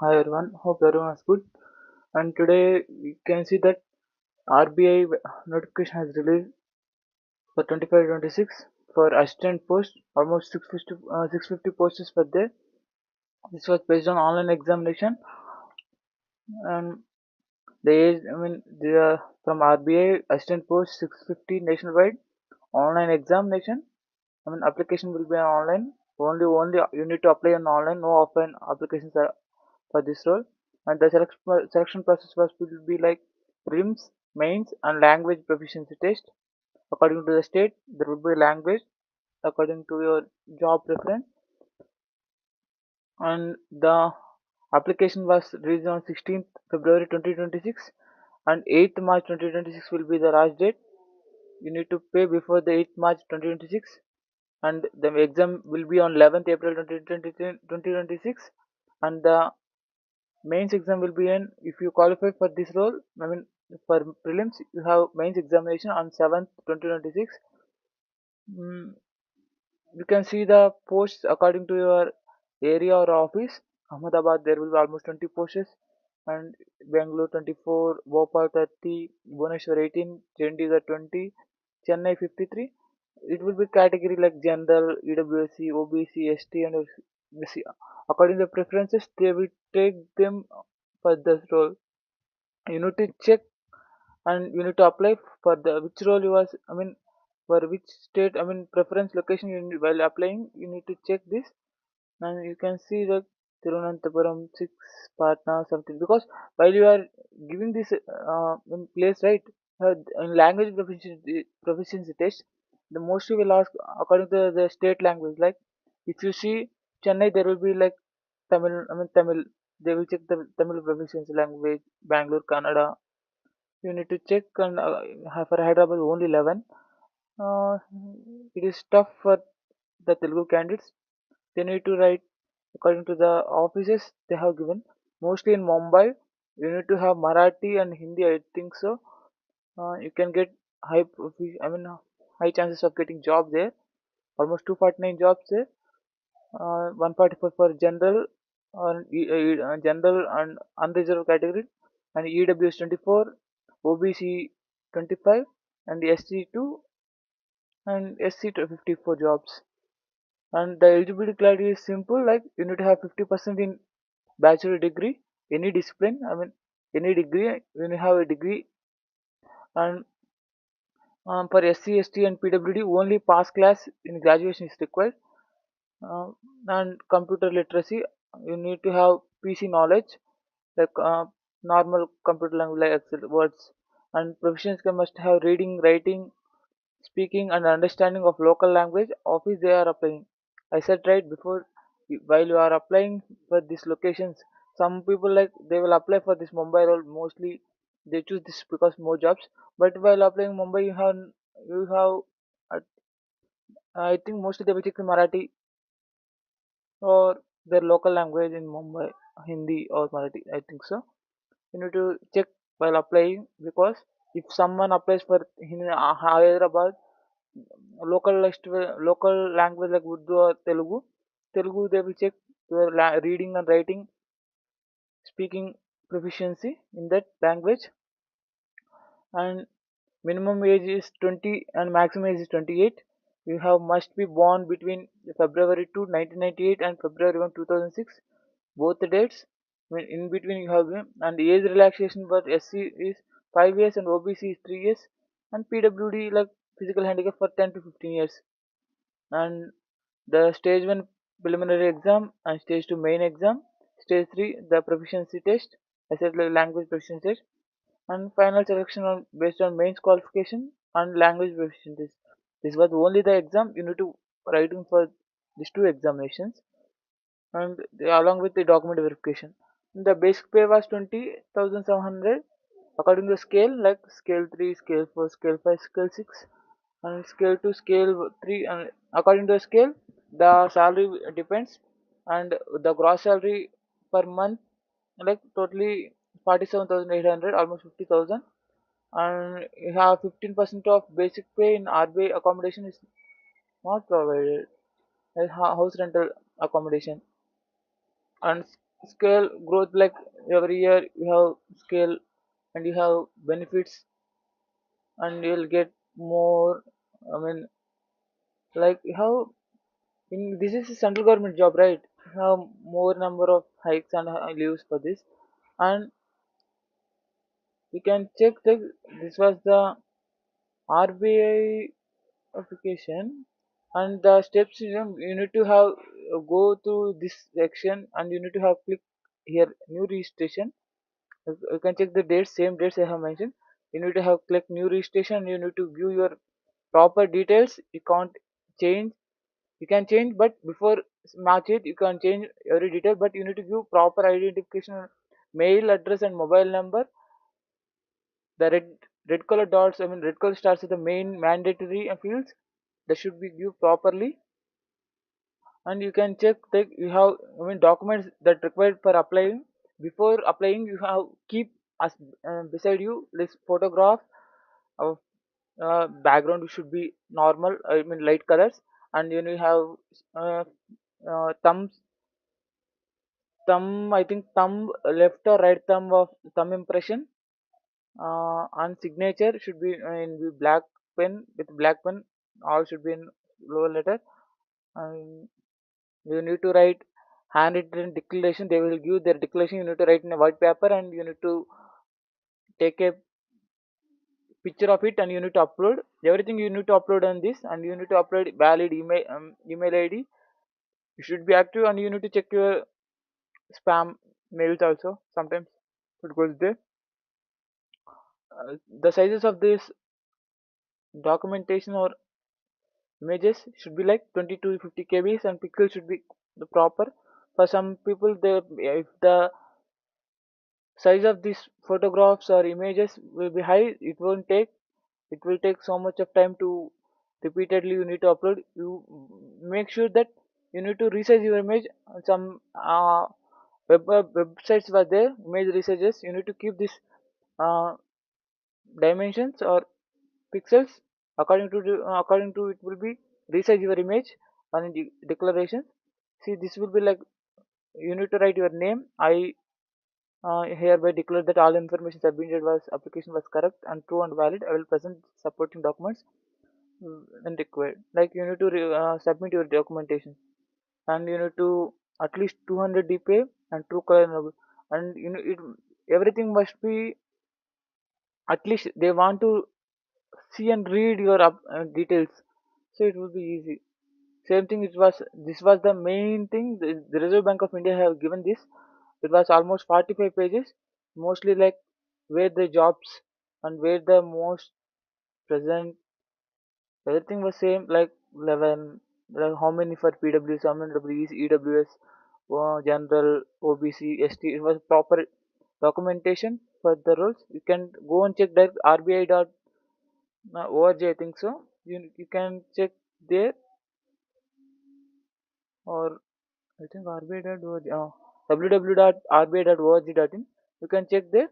Hi everyone, hope everyone is good. And today we can see that RBI notification has released for 25-26 for assistant post, almost 650 posts per day. This was based on online examination and the age, from RBI assistant post 650 nationwide online examination. Application will be online. Only you need to apply on online. No offline applications are for this role. And the selection process was will be like prelims, mains, and language proficiency test. According to the state, there will be language according to your job preference. And the application was released on 16th February 2026, and 8th March 2026 will be the last date. You need to pay before the 8th March 2026, and the exam will be on 11th April 2026, and the mains exam will be in, if you qualify for this role, for prelims you have mains examination on 7th 2026. mm, you can see the posts according to your area or office. Ahmedabad there will be almost 20 posts, and Bangalore 24, Bhopal 30, Bhubaneswar 18, Chandigarh 20, Chennai 53. It will be category like general, EWSC, OBC, ST, and SC. According to the preferences, they will take them for this role. You need to check and you need to apply for the which role you was. For which state. Preference location you need, while applying. You need to check this, and you can see that Tirunanthapuram 6 Patna something, because while you are giving this in place, right, in language proficiency test, the mostly will ask according to the state language. Like if you see Chennai, there will be like Tamil. Tamil. They will check the Tamil proficiency language. Bangalore, Kannada. You need to check, and for Hyderabad only 11. Uh, it is tough for the Telugu candidates. They need to write according to the offices they have given. Mostly in Mumbai, you need to have Marathi and Hindi. I think so. You can get high chances of getting job there. Almost 249 jobs there. 144 for general, general and unreserved category, and EWS 24, OBC 25, and SC 2 and SC to 54 jobs. And the eligibility criteria is simple, like you need to have 50% in bachelor degree, any discipline. Any degree, you need to have a degree. And for SC, ST, and PWD, only pass class in graduation is required. Uh, and computer literacy, you need to have PC knowledge, like normal computer language like Excel, words. And professions can must have reading, writing, speaking, and understanding of local language office they are applying. I said right before, while you are applying for these locations, some people like they will apply for this Mumbai role. Mostly they choose this because more jobs. But while applying Mumbai, you have uh, I think mostly they will check the Marathi or their local language in Mumbai, Hindi or Marathi. I think so. You need to check while applying, because if someone applies for Hyderabad, local language like Urdu or Telugu they will check your reading and writing, speaking proficiency in that language. And minimum age is 20 and maximum age is 28. You have must be born between February 2 1998 and February 1 2006, both the dates. In between you have and age relaxation for SC is 5 years and OBC is 3 years, and PWD like physical handicap for 10 to 15 years. And the stage 1 preliminary exam and stage 2 main exam, stage 3 the proficiency test, I said like language proficiency test, and final selection on based on mains qualification and language proficiency. This was only the exam you need to write in for these two examinations, and along with the document verification. The basic pay was 20,700 according to the scale, like scale 3, scale 4, scale 5, scale 6, and scale 2, scale 3. And according to the scale, the salary depends, and the gross salary per month, like totally 47,800, almost 50,000. And you have 15% of basic pay in RBI accommodation is not provided, like house rental accommodation. And scale growth, like every year you have scale and you have benefits and you'll get more. I mean, like how in this is a central government job, right? You have more number of hikes and leaves for this, and you can check the this was the RBI application and the steps, you need to have go through this section and you need to have click here new registration. You can check the dates, same dates I have mentioned. You need to have click new registration. You need to view your proper details. You can't change. You can change, but before March 8, you can change every detail. But you need to give proper identification, mail address, and mobile number. The red color dots, I mean red color stars are the main mandatory fields that should be given properly. And you can check that you have, I mean, documents that required for applying. Before applying, you have keep as beside you this photograph of background should be normal, I mean light colors, and you have uh, thumb, I think thumb, left or right thumb of thumb impression, and signature should be in the black pen, with black pen. All should be in lower letter. And you need to write handwritten declaration. They will give their declaration. You need to write in a white paper and you need to take a picture of it and you need to upload everything. You need to upload on this and you need to upload valid email ID. You should be active and you need to check your spam mails also. Sometimes it goes there. The sizes of this documentation or images should be like 20 to 50 kbs and pixels should be the proper. For some people, they if the size of these photographs or images will be high, it will take so much of time to repeatedly you need to upload. You make sure that you need to resize your image. Some websites were there, image resizes. You need to keep this uh, dimensions or pixels according to it will be resize your image on the declaration. See, this will be like you need to write your name. I hereby declare that all information submitted was application was correct and true and valid. I will present supporting documents when required. Like you need to submit your documentation and you need to at least 200 dpi and true color and you know it everything must be at least they want to see and read your details, so it will be easy. Same thing, it was this was the main thing. The Reserve Bank of India have given this. It was almost 45 pages, mostly like where the jobs and where the most present. Everything was same, like 11, like how many for PWs, how many WEs, EWS, general, OBC, ST. It was proper documentation for the roles. You can go and check that RBI.org, I think so. You can check there, or I think RBI.org, www.rbi.org.in. You can check there.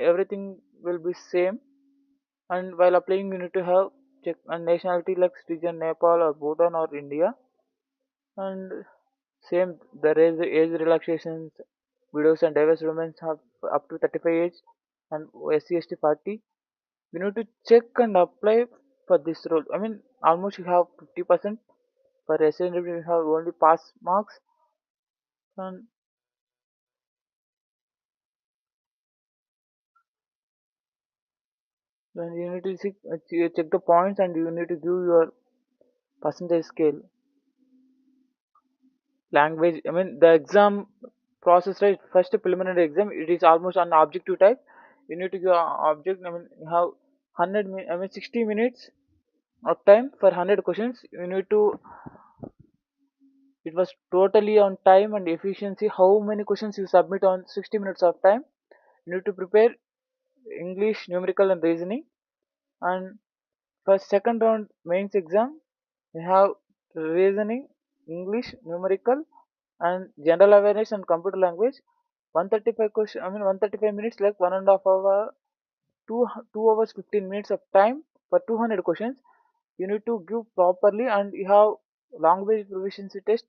Everything will be same. And while applying, you need to have check and nationality like citizen Nepal or Bhutan or India. And same, the age relaxations, widows and diverse women have up to 35 age, and SC/ST 40. You need to check and apply for this role. I mean, almost you have 50%. For SN you have only pass marks, and then you need to check the points and you need to give your percentage scale. Language, I mean the exam process, right? First preliminary exam, it is almost an objective type. You need to give object, I mean you have 60 minutes of time for 100 questions. You need to, it was totally on time and efficiency. How many questions you submit on 60 minutes of time. You need to prepare English, numerical and reasoning. And for second round mains exam, we have reasoning, English, numerical, and general awareness and computer language. 135 question. I mean 135 minutes, like 1.5 hour, two hours 15 minutes of time for 200 questions. You need to give properly, and you have language proficiency test.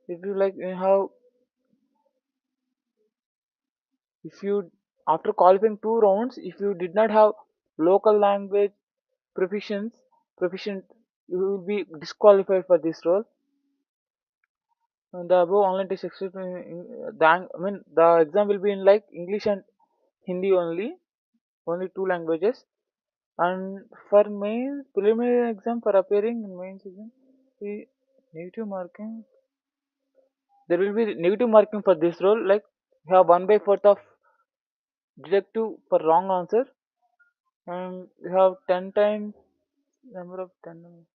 If you like, you have, if you, after qualifying 2 rounds, if you did not have local language proficiency, proficient, you will be disqualified for this role. And the above online test except I mean the exam will be in like English and Hindi only, only two languages. And for main preliminary exam for appearing in main season, the negative marking, there will be negative marking for this role. Like you have 1/4 of deductive for wrong answer, and you have 10 times number of 10.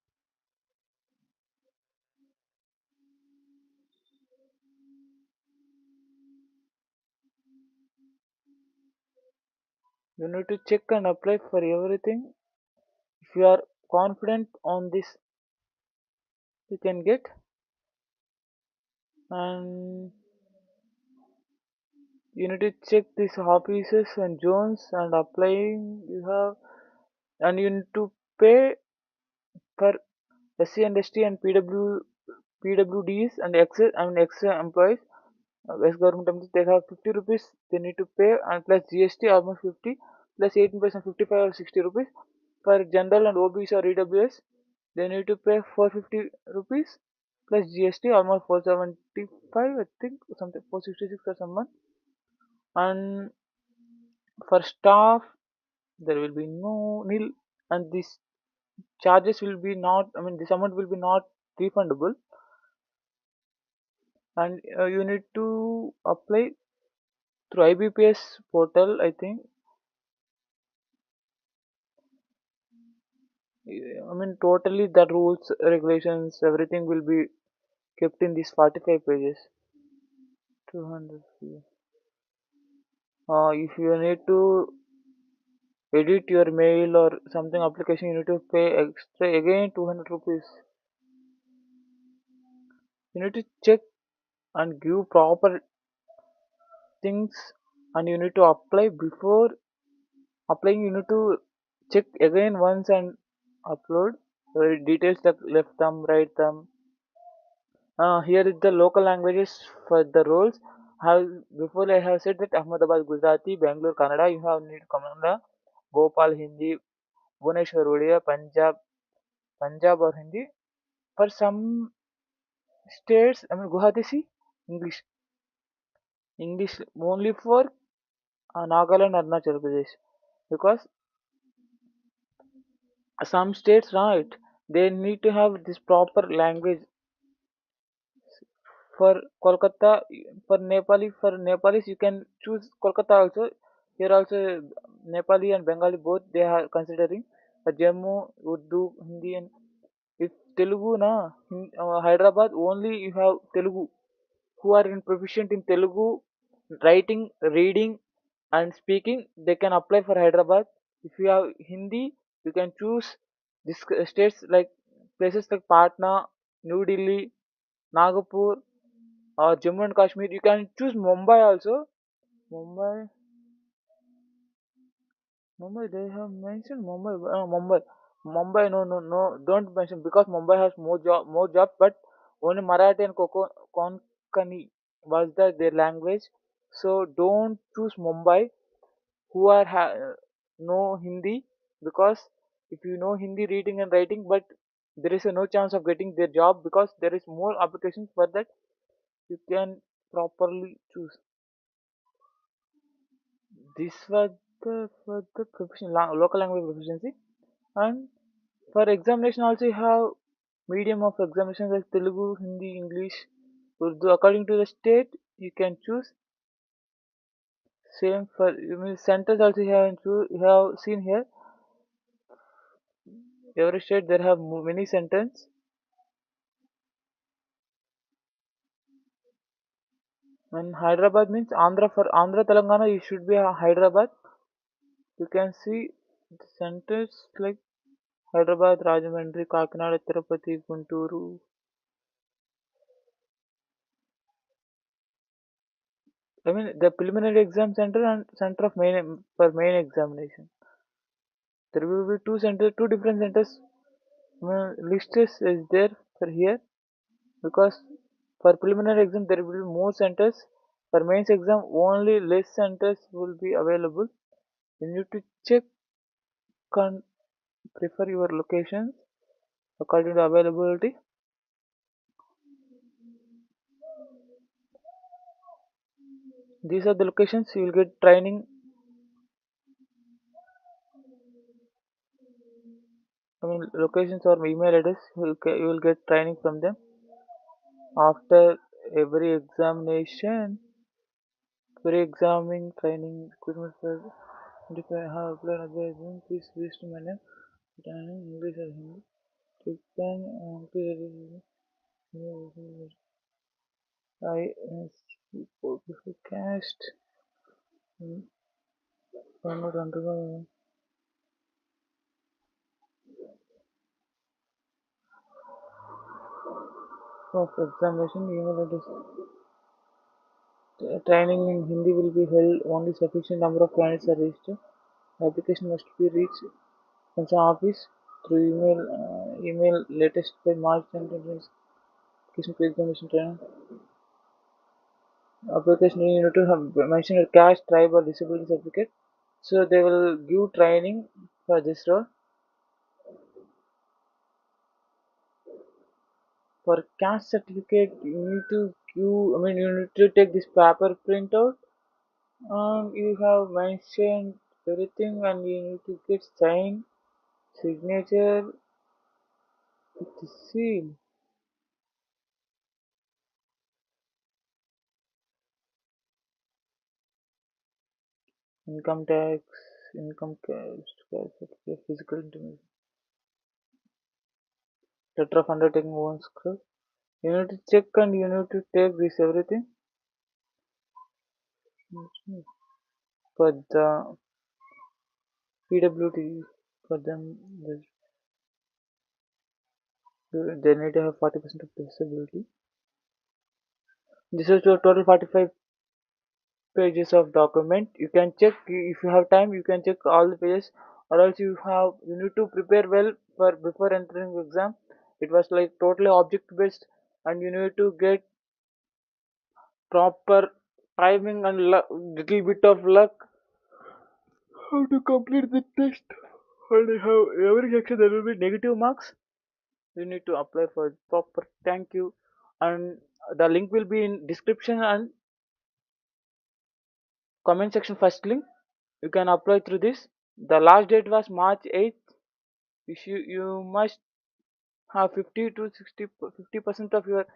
You need to check and apply for everything. If you are confident on this, you can get. And you need to check these offices and zones and applying. You have, and you need to pay for SC and ST and PWDs and extra employees. West government employees, they have 50 rupees they need to pay, and plus GST almost 50, plus 18% 55 or 60 rupees. For general and OBC or EWS, they need to pay 450 rupees plus GST almost 475, I think, something 466 or someone. And for staff, there will be no nil, and this charges will be not, I mean this amount will be not refundable. And you need to apply through IBPS portal, I think. I mean, totally the rules, regulations, everything will be kept in these 45 pages. 200. If you need to edit your mail or something application, you need to pay extra again 200 rupees. You need to check and give proper things, and you need to apply before applying. You need to check again once and upload details like left thumb, right thumb. Here is the local languages for the roles. Have before I have said that Ahmedabad Gujarati, Bangalore Kannada. You have need Kannada, Bhopal Hindi, Bhubaneswar Odia, Punjab or Hindi. For some states, I mean Guwahati see English, English only for Nagaland, Arunachal Pradesh, because some states, right, they need to have this proper language. For Kolkata, for Nepalis you can choose Kolkata also. Here also Nepali and Bengali both they are considering. Jammu, Urdu, Hindi, and if Telugu na, Hyderabad only you have Telugu who are in proficient in Telugu writing, reading, and speaking. They can apply for Hyderabad. If you have Hindi, you can choose this states like places like Patna, New Delhi, Nagpur, or Jammu and Kashmir. You can choose Mumbai also. Mumbai, Mumbai. They have mentioned Mumbai. Mumbai. No, no, no. Don't mention because Mumbai has more jobs. But only Marathi and Konkani was their language. So don't choose Mumbai who are know Hindi, because if you know Hindi reading and writing, but there is no chance of getting their job because there is more applications for that. You can properly choose. This was the for the local language proficiency. And for examination also you have medium of examination like Telugu, Hindi, English, Urdu. According to the state, you can choose. Same for you mean centers also you have seen here. Every state there have many centers. And Hyderabad means Andhra, for Andhra Telangana you should be a Hyderabad. You can see the centers like Hyderabad, Rajahmundry, Kakinada, Tirupati, Guntur. I mean the preliminary exam center and center of main for main examination. There will be two centers, two different centers. List is there for here because For preliminary exam, there will be more centers. For mains exam, only less centers will be available. You need to check and prefer your locations according to availability. These are the locations you will get training. I mean, locations or email address. You will get training from them after every examination. Pre-examining training equipment for how apply advisement. Please list my name. English or Hindi. Click on I before cast. Not undergo of examination. Email address. Training in Hindi will be held only sufficient number of candidates are registered. The application must be reached concerned office through email latest by March 2020. Application pre-examination training. Application you need to have mentioned a caste, tribe, or disability certificate. So they will give training for this role. For caste certificate, you need to give. I mean, you need to take this paper printout. You have mentioned everything, and you need to get sign, signature with the seal. Income tax, income caste, caste certificate, physical intimate, letter of undertaking one script. You need to check and you need to take this everything for the PWT. For them, they need to have 40% of disability. This is your total 45 pages of document. You can check if you have time. You can check all the pages, or else you need to prepare well for before entering the exam. It was like totally object based, and you need to get proper timing and little bit of luck how to complete the test. And how every section there will be negative marks. You need to apply for proper. Thank you, and the link will be in description and comment section. First link you can apply through this. The last date was March 8th. You must have 50 to 60 50% of your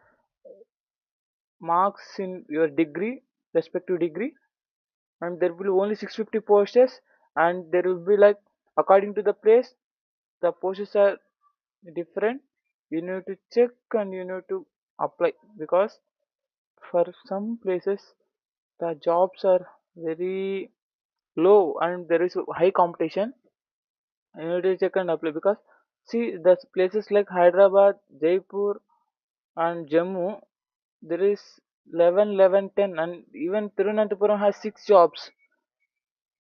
marks in your degree, respective degree, and there will be only 650 posters, and there will be like according to the place the posters are different. You need to check and you need to apply because for some places the jobs are very low and there is high competition. You need to check and apply because see the places like Hyderabad, Jaipur, and Jammu, there is 11, 11, 10, and even Tirunanthapuram has 6 jobs.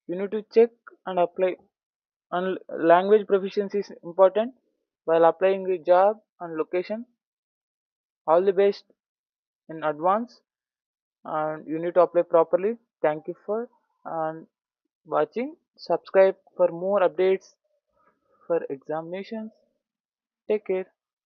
You need to check and apply. And language proficiency is important while applying the job and location. All the best in advance, and you need to apply properly. Thank you for and watching. Subscribe for more updates for examinations. Take care.